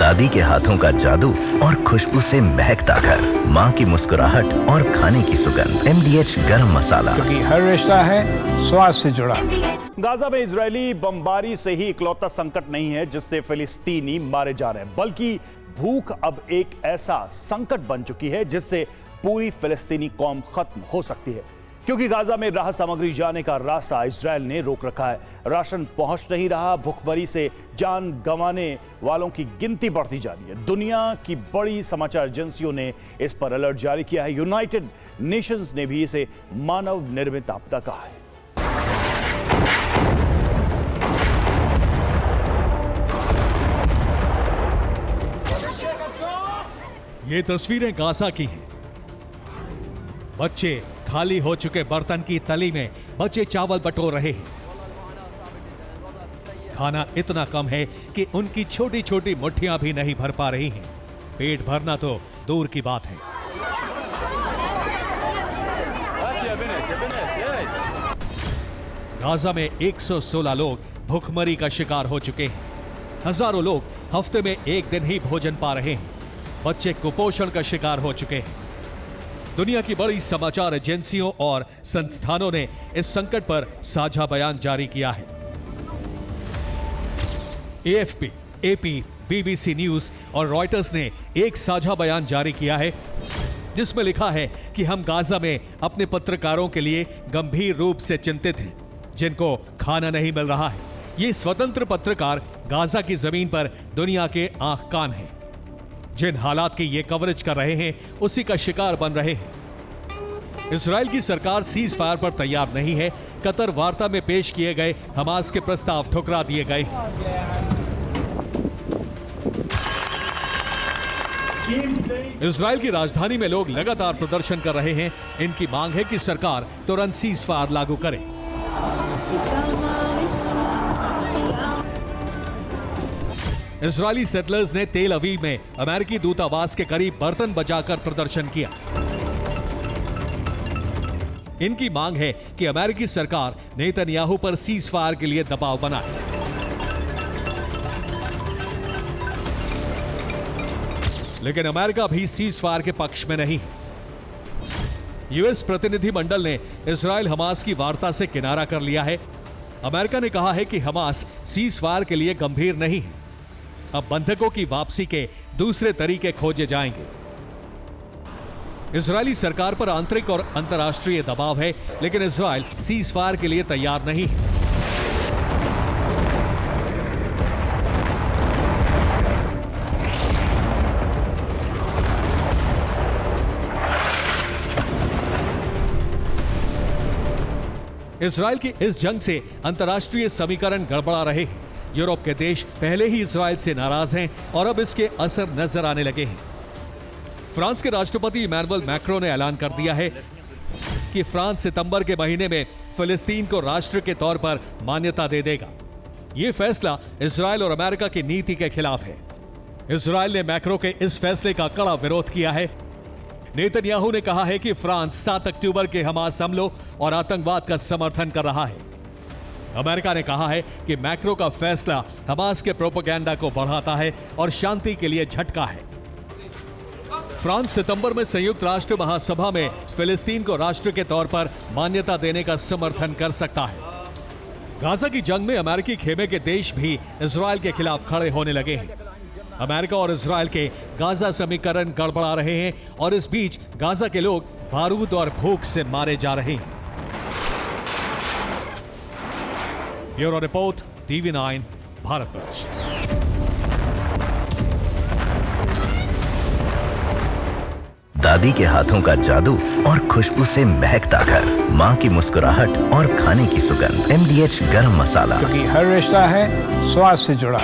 दादी के हाथों का जादू और खुशबू से महकता घर, माँ की मुस्कुराहट और खाने की सुगंध। MDH गरम मसाला, क्योंकि हर रिश्ता है स्वाद से जुड़ा। गाजा में इजरायली बमबारी से ही इकलौता संकट नहीं है जिससे फिलिस्तीनी मारे जा रहे हैं, बल्कि भूख अब एक ऐसा संकट बन चुकी है जिससे पूरी फिलिस्तीनी कौम खत्म हो सकती है। क्योंकि गाजा में राहत सामग्री जाने का रास्ता इजरायल ने रोक रखा है। राशन पहुंच नहीं रहा। भूखमरी से जान गंवाने वालों की गिनती बढ़ती जा रही है। दुनिया की बड़ी समाचार एजेंसियों ने इस पर अलर्ट जारी किया है। यूनाइटेड नेशंस ने भी इसे मानव निर्मित आपदा कहा है। ये तस्वीरें गाजा की हैं। बच्चे खाली हो चुके बर्तन की तली में बचे चावल बटोर रहे हैं। खाना इतना कम है कि उनकी छोटी छोटी मुट्ठियां भी नहीं भर पा रही हैं। पेट भरना तो दूर की बात है। गाजा में 116 लोग भूखमरी का शिकार हो चुके हैं। हजारों लोग हफ्ते में एक दिन ही भोजन पा रहे हैं। बच्चे कुपोषण का शिकार हो चुके हैं। दुनिया की बड़ी समाचार एजेंसियों और संस्थानों ने इस संकट पर साझा बयान जारी किया है। AFP, AP, BBC न्यूज और रॉयटर्स ने एक साझा बयान जारी किया है जिसमें लिखा है कि हम गाजा में अपने पत्रकारों के लिए गंभीर रूप से चिंतित हैं जिनको खाना नहीं मिल रहा है। ये स्वतंत्र पत्रकार गाजा की जमीन पर दुनिया के आंख कान हैं। जिन हालात की ये कवरेज कर रहे हैं उसी का शिकार बन रहे हैं। इजराइल की सरकार सीज फायर पर तैयार नहीं है। कतर वार्ता में पेश किए गए हमास के प्रस्ताव ठुकरा दिए गए। इजराइल की राजधानी में लोग लगातार प्रदर्शन कर रहे हैं। इनकी मांग है कि सरकार तुरंत सीज फायर लागू करे। इजरायली सेटलर्स ने तेल अवीव में अमेरिकी दूतावास के करीब बर्तन बजाकर प्रदर्शन किया। इनकी मांग है कि अमेरिकी सरकार नेतन्याहू पर सीज फायर के लिए दबाव बनाए। लेकिन अमेरिका भी सीज फायर के पक्ष में नहीं है। यूएस प्रतिनिधिमंडल ने इजराइल हमास की वार्ता से किनारा कर लिया है। अमेरिका ने कहा है कि हमास सीज फायर के लिए गंभीर नहीं है। अब बंधकों की वापसी के दूसरे तरीके खोजे जाएंगे। इजरायली सरकार पर आंतरिक और अंतर्राष्ट्रीय दबाव है, लेकिन इजराइल सीज फायर के लिए तैयार नहीं है। इजराइल की इस जंग से अंतर्राष्ट्रीय समीकरण गड़बड़ा रहे हैं। यूरोप के देश पहले ही इजराइल से नाराज हैं और अब इसके असर नजर आने लगे हैं। फ्रांस के राष्ट्रपति इमैनुअल मैक्रों ने ऐलान कर दिया है कि फ्रांस सितंबर के महीने में फिलिस्तीन को राष्ट्र के तौर पर मान्यता दे देगा। यह फैसला इजराइल और अमेरिका की नीति के खिलाफ है। इजराइल ने मैक्रो के इस फैसले का कड़ा विरोध किया है। नेतन्याहू ने कहा है कि फ्रांस 7 अक्टूबर के हमास हमलों और आतंकवाद का समर्थन कर रहा है। अमेरिका ने कहा है कि मैक्रो का फैसला हमास के प्रोपेगेंडा को बढ़ाता है और शांति के लिए झटका है। फ्रांस सितंबर में संयुक्त राष्ट्र महासभा में फिलिस्तीन को राष्ट्र के तौर पर मान्यता देने का समर्थन कर सकता है। गाजा की जंग में अमेरिकी खेमे के देश भी इजराइल के खिलाफ खड़े होने लगे हैं। अमेरिका और इजराइल के गाजा समीकरण गड़बड़ा रहे हैं और इस बीच गाजा के लोग बारूद और भूख से मारे जा रहे हैं। Bureau report, TV9 Bharatvarsh. दादी के हाथों का जादू और खुशबू से महकता घर, माँ की मुस्कुराहट और खाने की सुगंध। MDH गरम मसाला, क्योंकि हर रिश्ता है स्वाद से जुड़ा।